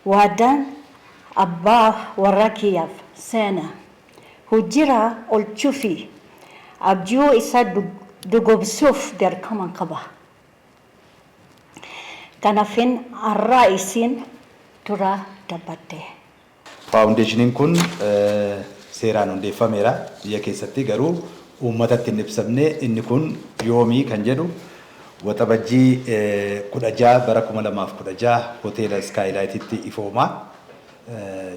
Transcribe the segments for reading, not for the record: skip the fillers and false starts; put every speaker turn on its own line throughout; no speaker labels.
waadaan abbaa warra kiyyaaf seena hojira olchuu fi abjuu isa dugobsuuf dirqama qaba. Kanaafin har'a isin dura dhaabadhe.
Faawundeeshiniin kun seeraan hundeeffameera. Biyya keessatti garuu uummatatti hin ibsamne. Inni kun yoomii kan jedhu waxabajjii 16 bara 2016 hoteela Skylight'tti ifoomaa.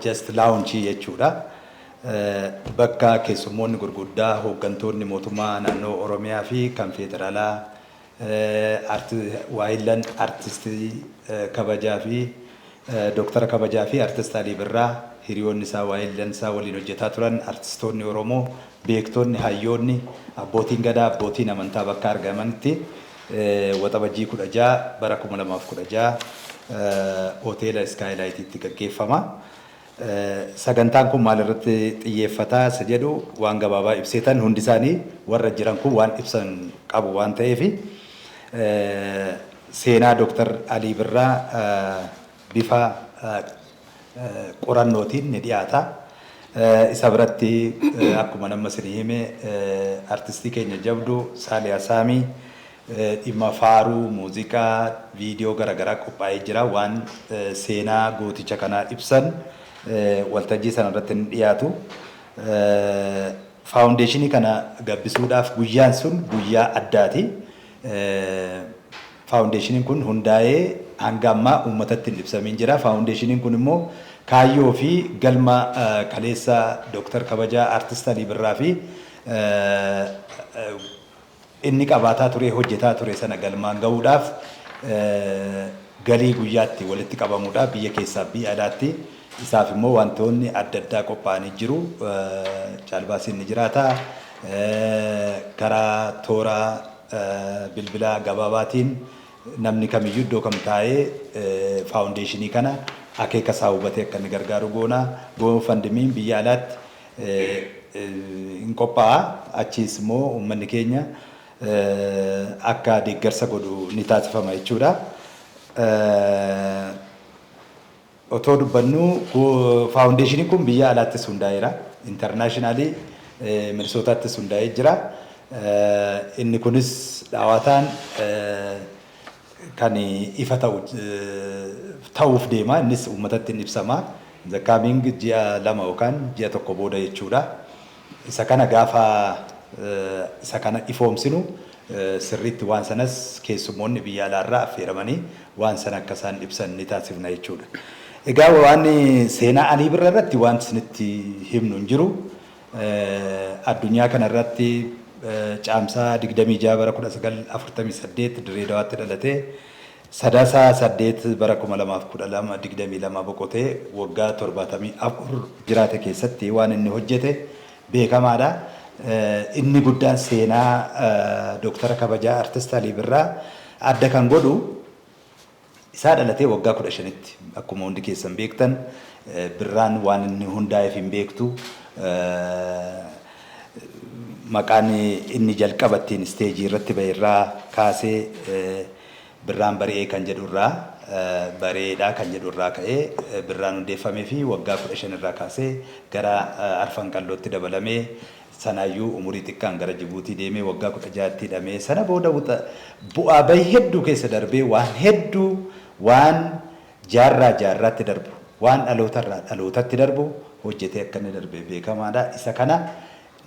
Just launchii jechuudha. Bakka keessummoonni gurguddaa hooggantoonni mootummaa naannoo Oromiyaa fi kan federaalaa waayillan artistii kabajaa fi Dooktara kabajaa fi artist Alii Birraa hiriyoonni isaa waayillan isaa waliin hojjetaa turan artistoonni Oromoo beektonni hayyoonni abbootiin gadaa abbootiin amantaa bakka argamanitti waxabajjii 16 bara 2016 hoteela Skylight'tti gaggeeffama. Sagantaan kun maal irratti xiyyeeffata isa jedhu waan gabaabaa ibsetan hundi isaanii warra jiran kun waan ibsan qabu waan ta'eef seenaa Dooktar Alii Birraa bifa qorannootiin ni dhiyaata. Isa biratti akkuma nama isinii hime artistii keenya jabdu Saaliyaa Saamii dhimma faaruu muuziqaa viidiyoo garaagaraa qophaa'ee jira waan seenaa gooticha kanaa ibsan waltajjii sana irratti ni dhiyaatu. Faawundeeshinii kana gabbisuudhaaf guyyaan sun guyyaa addaati. Faawundeeshiniin kun hundaa'ee hanga ammaa uummatatti hin ibsamiin jira. Faawundeeshiniin kun immoo kaayyoo fi galma kaleessa Dooktar kabajaa artist Alii Birraa fi inni qabaataa ture hojjetaa ture sana galmaan ga'uudhaaf galii guyyaatti walitti qabamuudhaaf biyya keessaa biyya alaatti isaaf immoo wantoonni adda addaa qophaa'anii jiru. Caalbaasiin ni jiraata. Karaa toora bilbilaa gabaabaatiin namni kamiyyuu iddoo kam taa'ee faawundeeshinii kana akeeka isaa hubatee akka inni gargaaru goona. GoFundMe'n biyya alaatti hin qophaa'a. Achiis immoo uummanni keenya akka deeggarsa godhu ni taasifama jechuudha. Otoo dubbannu faawundeeshiniin kun biyya alaattis hundaa'eera. Intarnaashinaali Minisootaattis hundaa'ee jira. Inni kunis dhaawataan kan ifa ta'uuf deema. Innis uummatatti ni ibsama. The coming ji'a 2 yookaan ji'a 1 booda jechuudha. Isa kana gaafa isa kana ifoomsinu sirriitti waan sanas keessummoonni biyya alaarraa affeeramanii waan sana akka isaan ibsan ni taasifna jechuudha. Egaa waan seenaa Alii Birraa irratti waan isinitti himnu hin jiru. Addunyaa kana irratti caamsaa 26 bara 1948 Dirreedawaatti dhalatee Sadaasa 8 bara 2012 boqotee waggaa 74 jiraate keessatti waan inni hojjete beekamaadha. Inni guddaan seenaa Dooktara kabajaa artist Alii Birraa adda kan godhu isaa dhalatee waggaa 15tti akkuma hundi keessan beektan Birraan waan inni hundaa'eef hin beektu. Maqaan inni jalqabattiin isteejii irratti bahirraa kaasee Birraan Bari'ee kan jedhurraa bareedaa kan jedhurraa ka'ee Birraan hundeeffamee fi waggaa 15 irraa kaasee gara Arfan Qallootti dabalamee sanaayyuu umurii xiqqaan gara Jibuutii deemee waggaa 16tti hidhamee sana booda bu'aa bahii hedduu keessa darbee waan hedduu waan jaarraatti darbu waan dhalootarraa dhalootatti darbu hojjetee akka inni darbe beekamaadha. Isa kana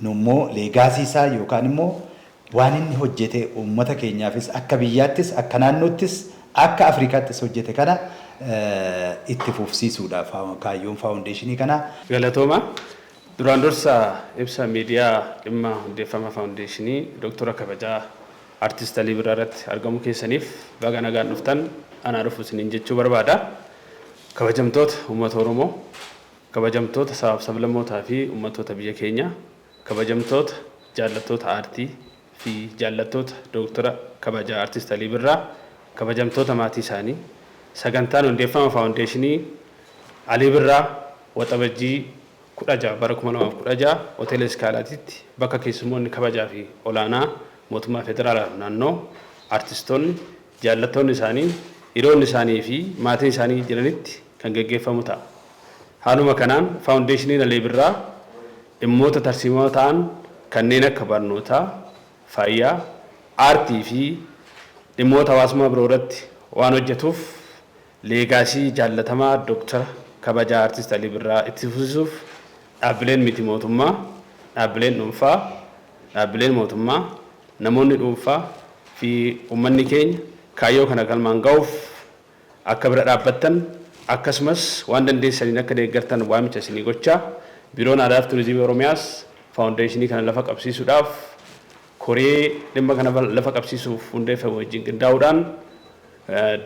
nummoo leegaasii isaa yookaan immoo waan inni hojjete uummata keenyaafis akka biyyaattis akka naannoottis akka Afrikaattis hojjete kana itti fufsiisuudhaaf kaayyoon faawundeeshinii kana.
Galatooma. Duraan dursa ibsa miidiyaa dhimma hundeeffama faawundeeshinii Dooktora kabajaa artist Alii Birraa irratti argamu keessaniif baga nagaan dhuftan anaa dhufu isiniin jechuu barbaada. Kabajamtoota uummata Oromoo, kabajamtoota sabaaf sablammootaa fi uummattoota biyya keenya, kabajamtoota jaallattoota aartii fi jaallattoota Dooktora kabajaa artist Alii Birraa, kabajamtoota maatii isaanii, sagantaan hundeeffama faawundeeshinii Alii Birraa waxabajjii 16 bara 2016 hoteela Skylight'tti bakka keessummoonni kabajaa fi olaanaa mootummaa federaalaa naannoo artistoonni jaallattoonni isaanii hiriyoonni isaanii fi maatiin isaanii jiranitti kan geggeeffamu ta'a. Haaluma kanaan faawundeeshiniin Alii Birraa dhimmoota tarsiimoo ta'an kanneen akka barnootaa, fayyaa, aartii fi dhimmoota hawaasummaa biroo irratti waan hojjetuuf leegaasii jaallatamaa Dooktara kabajaa Artiist Alii Birraa itti fufsiisuuf dhaabbileen miti mootummaa, dhaabbileen dhuunfaa, dhaabbileen mootummaa, namoonni dhuunfaa fi uummanni keenya kaayyoo kana galmaan ga'uuf akka bira dhaabbattan akkasumas waan dandeessaniin akka deeggartan waamicha isinii gochaa biiroon aadaa fi turizimii Oromiyaas faawundeeshinii kana lafa qabsiisuudhaaf koree dhimma kana lafa qabsiisuuf hundeeffame wajjin qindaa'uudhaan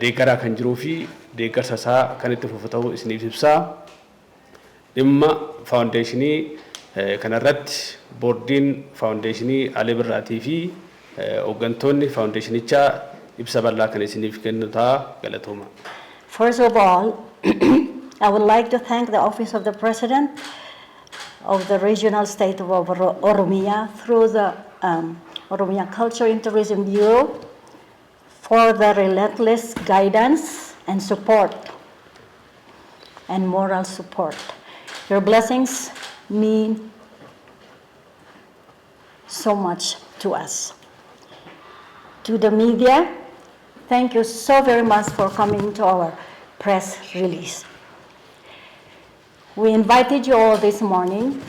deeggaraa kan jiruu fi deeggarsa isaa kan itti fufu ta'uu isiniif ibsaa. Dhimma faawundeeshinii kanarratti boordiin faawundeeshinii Alii Birraatii fi hooggantoonni faawundeeshinichaa ibsa bal'aa kan isiniif kennu ta'a. Galatooma.
First of all, I would like to thank the Office of the President of the Regional State of Oromia through the Oromia Culture and Tourism Bureau for the relentless guidance and support and moral support. Your blessings mean so much to us. To the media, thank you so very much for coming to our press release. We invited you all this morning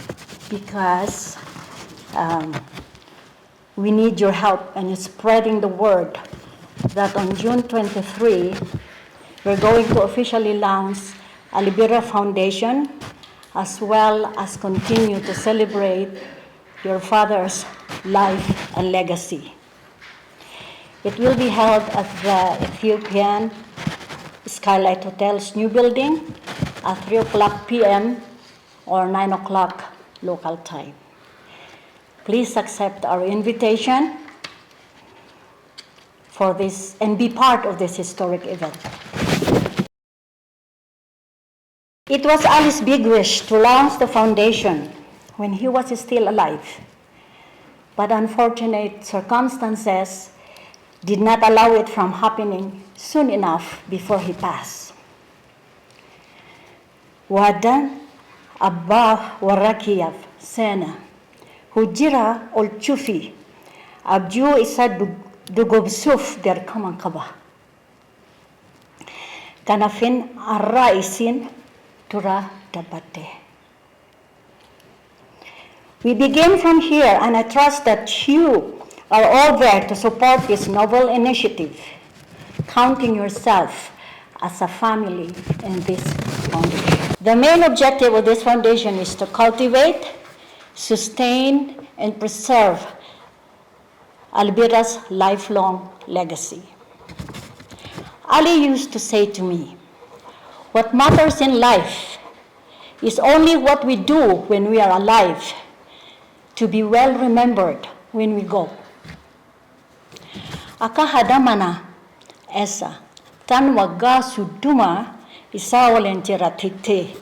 because we need your help in spreading the word that on June 23, we're going to officially launch Alii Birraa Foundation, as well as continue to celebrate your father's life and legacy. It will be held at the Ethiopian Skylight Hotel's new building at 3:00 p.m. or 9:00 local time. Please accept our invitation for this and be part of this historic event. It was Ali's big wish to launch the foundation when he was still alive, but unfortunate circumstances did not allow it from happening soon enough before he passed. Wadan Abba Warakiyav Sena, Hujira ol Chufi, Abju isa Dugobsuf der Kamankaba. Kanafin arra isin tura dabate. We begin from here, and I trust that you are all there to support this noble initiative, counting yourself as a family in this foundation. The main objective of this foundation is to cultivate, sustain, and preserve Alii Birraa's lifelong legacy. Ali used to say to me, "What matters in life is only what we do when we are alive, to be well remembered when we go." Akka hadamana esa tan waggaa sudduma isaa waliin jiraatee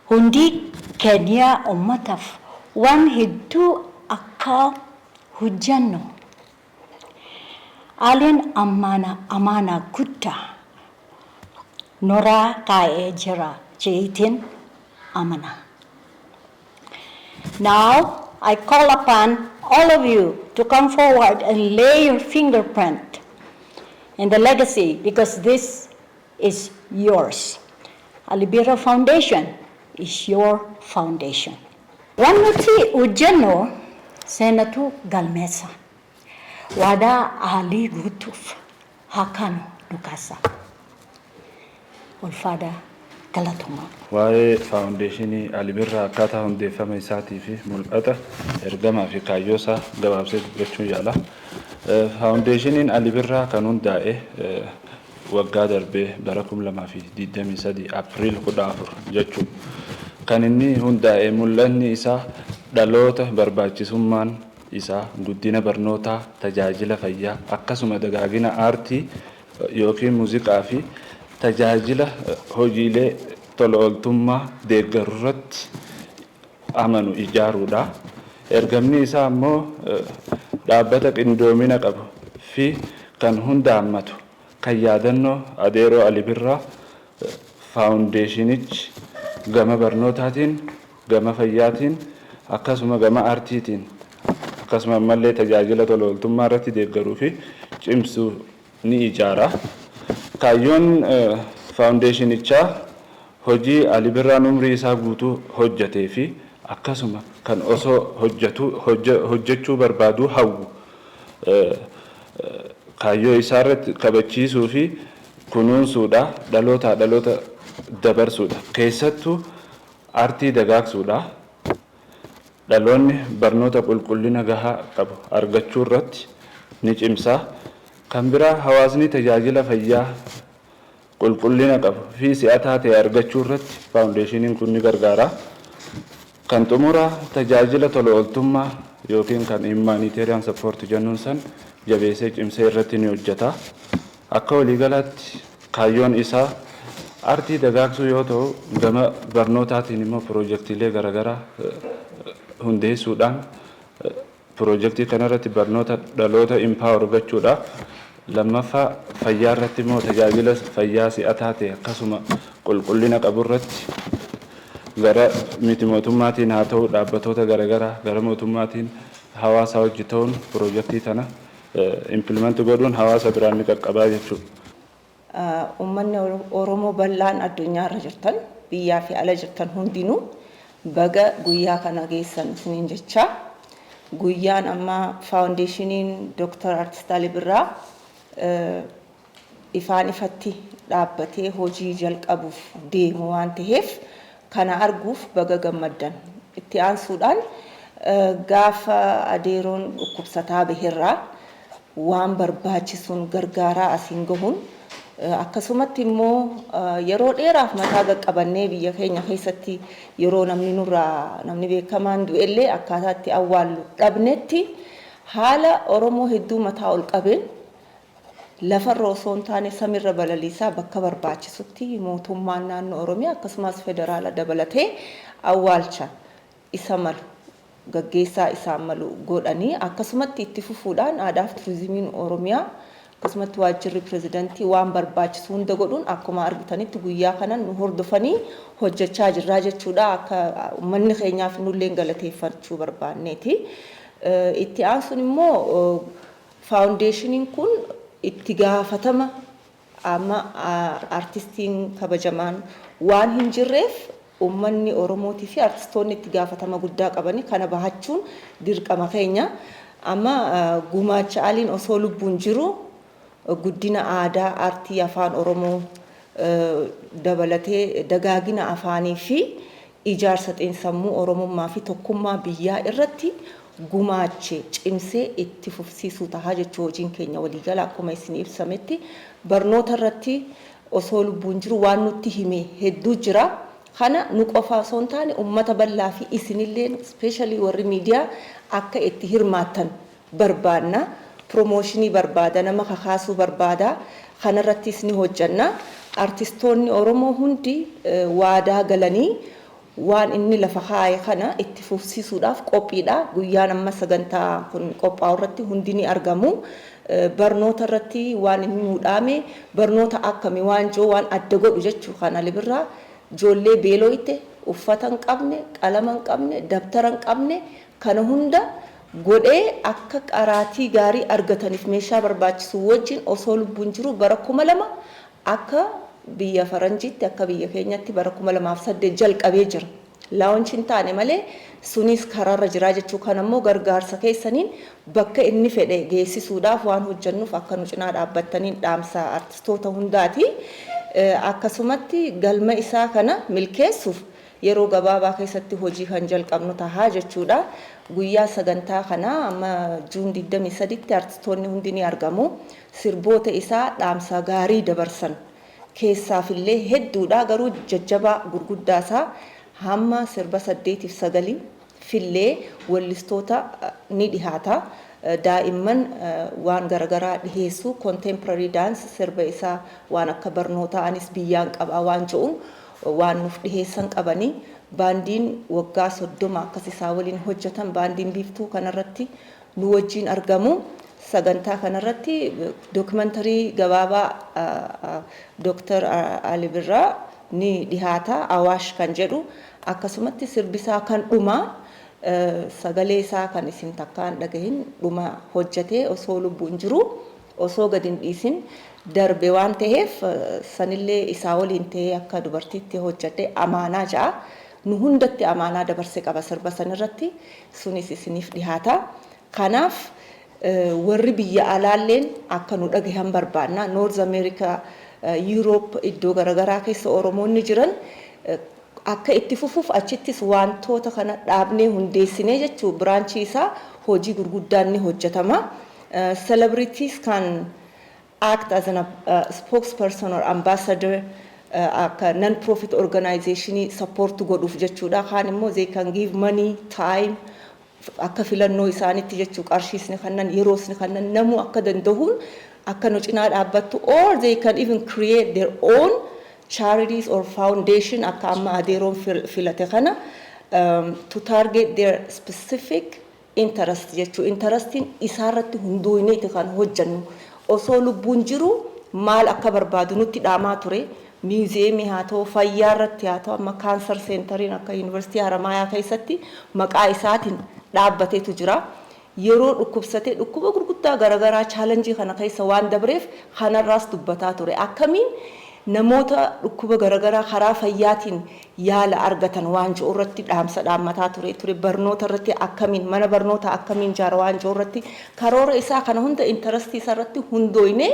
hundi Kenya ummataaf waan hedduu akka hojjannu. Aliin amaana guddaa noraa kaa'ee jira jeetiin amana. Now I call upon all of you to come forward and lay your fingerprint in the legacy, because this is yours. Alii Birraa Foundation is your foundation. Wanti hojjennu seenatu galmeessa. Waadaa Alii guutuuf hakanu dhukaasa. Ulfaadha galatoomaa.
Waa'ee faawundeeshinii Alii Birraa akkaataa hundeeffama isaatii fi mul'ata ergamaa fi kaayyoo isaa gabaabsee dubbachuun yaala. Faawundeeshiniin Alii Birraa kan hundaa'e waggaa darbee bara 2023 Apriil 14 jechuun kan inni hundaa'e mul'anni isaa dhaloota barbaachisummaan isaa guddina barnootaa, tajaajila fayyaa, akkasuma dagaagina aartii yookiin muuziqaa fi tajaajila hojiilee tola ooltummaa deeggaru irratti amanu ijaaruudha. Ergamni isaa immoo dhaabbata qindoomina qabu fi kan hunda hammatu kan yaadannoo adeeroo Alii Birraa faawundeeshinichi gama barnootaatiin, gama fayyaatiin, akkasuma gama aartiitiin, akkasuma ammallee tajaajila tola ooltummaa irratti deeggaruu fi cimsuu ni ijaara. Kaayyoon faawundeeshinichaa hojii Ali Birraan umrii isaa guutuu hojjetee fi akkasuma kan osoo hojjechuu barbaadu hawwu kaayyoo isaa irratti kabachiisuu fi kunuunsuudha, dhaloota dabarsuudha. Keessattuu aartii dagaagsuudha. Dhaloonni barnoota qulqullina gahaa qabu argachuu irratti ni cimsa. Kan biraa hawaasni tajaajila fayyaa qulqullina qabu fi si'ataa ta'e argachuu irratti faawundeeshiniin kun ni gargaara. Kan xumura tajaajila tola ooltummaa yookiin kan humanitarian support jennuun san jabeessee cimsee irratti ni hojjeta. Akka waliigalaatti kaayyoon isaa aartii dagaagsuu yoo ta'u, gama barnootaatiin immoo piroojeektiilee garaagaraa hundeessuudhaan piroojeektii kanarratti barnoota dhaloota impaawer gochuudha. Lammaffaa fayyaa irratti immoo tajaajila fayyaa si'ataa ta'e akkasuma qulqullina qabu irratti gara miti mootummaatiin haa ta'u dhaabbatoota garaagaraa gara mootummaatiin hawaasa hojii ta'uun piroojeektii kana impilimentii godhuun hawaasa biraan ni qaqqabaa jechuudha.
Uummanni Oromoo bal'aan addunyaa irra jirtan biyyaa fi ala jirtan hundinuu baga guyyaa kana geessan isiniin jecha. Guyyaan amma faawundeeshiniin Dr. Artist Ali Birraa ifaan ifatti dhaabbatee hojii jalqabuuf deemu waan ta'eef kana arguuf baga gammaddan. Itti aansuudhaan gaafa adeeroon dhukkubsataa baherraa waan barbaachisuun gargaaraa asiin gahuun akkasumatti immoo yeroo dheeraaf mataa qaqqabannee biyya keenya keessatti yeroo namni beekamaan du'ellee akkaataatti awwaallu dhabnetti haala Oromoo hedduu mataa ol qabeen lafarra osoo hin taane samiirra balaliisaa bakka barbaachisutti mootummaan naannoo Oromiyaa akkasumas federaala dabalatee awwaalcha isa malu gaggeessaa isaan malu godhanii akkasumatti itti fufuudhaan aadaa fi turizimiin Oromiyaa akkasumatti waajjirri pirezidantii waan barbaachisu hunda godhuun akkuma argitanitti guyyaa kanan nu hordofanii hojjechaa jirraa jechuudha. Akka uummanni keenyaaf nullee galateeffachuu barbaanneeti. Itti aansuun immoo faawundeeshiniin kun itti gaafatama amma artistiin kabajamaan waan hin jirreef uummanni Oromootii fi artistoonni itti gaafatama guddaa qabanii kana bahachuun dirqama keenya. Amma gumaacha aliin osoo lubbuun jiru guddina aadaa aartii afaan Oromoo dabalatee dagaagina afaanii fi ijaarsa xiinsammuu Oromummaa fi tokkummaa biyyaa irratti gumaache cimsee itti fufsiisuu tahaa jechuu hojiin keenya waliigala akkuma isin ibsametti barnoota irratti osoo lubbuun jiru waan nutti hime hedduu jira. Kana nu qofa osoo hin taane uummata bal'aa fi isinillee ispeeshaalii warri miidiyaa akka itti hirmaattan barbaanna. Promooshinii barbaada, nama kakaasuu barbaada. Kanarrattis ni hojjanna. Artistoonni Oromoo hundi waadaa galanii waan inni lafa kaa'e kana itti fufsiisuudhaaf qophiidha. Guyyaan amma sagantaa kun qophaa'u irratti hundi ni argamu. Barnoota irratti waan inni muudhaame barnoota akkamii waan jiru waan adda godhu jechuu kana Ali Birraa ijoollee beelooyte uffata hin qabne, qalama hin qabne, dabtara hin qabne kana hunda godhee akka qaraatii gaarii argataniif meeshaa barbaachisu wajjin osoo lubbuun jiru bara 2000 akka biyya faranjiitti akka biyya keenyatti bara 2008 jalqabee jira. Laawunchiin taane malee sunis karaarra jira jechuu kan ammoo gargaarsa keessaniin bakka inni fedhe geessisuudhaaf waan hojjannuuf akka nu cinaa dhaabbattaniin dhaamsa artistoota hundaati. Akkasumatti galma isaa kana milkeessuuf yeroo gabaabaa keessatti hojii kan jalqabnu tahaa jechuudha. Guyyaa sagantaa kana amma Juun 23tti artistoonni hundi ni argamu. Sirboota isaa dhaamsa gaarii dabarsan keessaafillee hedduudha garuu jajjabaa gurguddaa isaa hamma sirba 8-9 fillee wallistoota ni dhihaata. Daa'imman waan garagaraa dhiheessu contemporary dance sirba isaa waan akka barnoota anis biyyaan qaba waan jedhuun waan nuuf dhiheessan qabanii baandiin waggaa 30 akkas isaa waliin hojjetan baandiin biiftuu kanarratti nu wajjin argamu. Sagantaa kanarratti dokumentari gabaabaa Dr. Ali Birraa ni dhihaata awaash kan jedhu akkasumatti sirbisaa kan dhumaa sagalee isaa kan isin takkaan dhagahin dhuma hojjetee osoo lubbuun jiru osoo gad hin dhiisin darbe waan ta'eef sanillee isaa waliin ta'ee akka dubartiitti hojjete amaanaa ja'a nu hundatti amaanaa dabarse qaba sirba sanirratti sunis isiniif dhihaata kanaaf warri biyya alaalleen akka nu dhagahan barbaanna North America Europe iddoo garagaraa keessa Oromoonni jiran akka itti fufuuf achittis wantoota kana dhaabnee hundeessinee jechuu biraanchii isaa hojii gurguddaan ni hojjetama celebrities can act as a spokesperson or ambassador akka non-profit organization support godhuuf jechuudha kaan immoo they can give money time akka filannoo isaanitti jechuu qarshiisni kannan yeroosni kannan namu akka danda'uun akka nu cinaa dhaabbattu or they can even create their own charities or foundation akka amma adeeroon filate kana to target their specific interest jechuu interestin isaarratti hundoofneeti kan hojjannu osoo lubbuun jiru maal akka barbaadu nutti dhaamaa ture muziyeemii haa ta'u fayyaa irratti haa ta'u amma kaanser seentariin akka yuunivarsiitii Haramaayaa keessatti maqaa isaatiin dhaabbateetu jira yeroo dhukkubsatee dhukkuba gurguddaa garagaraa chaalenjii kana keessa waan dabreef kanarraas dubbataa ture akkamiin namoota dhukkuba garagaraa karaa fayyaatiin yaala argatan waan jiru irratti dhaamsa dhaammataa ture barnoota irratti akkamiin mana barnoota akkamiin jaara waan jiru irratti karoora isaa kana hunda intarestii isaa irratti hundoofnee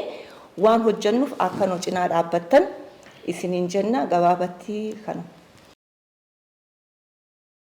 waan hojjannuuf akka nu cinaa dhaabbattan isiniin jenna gabaabatti kana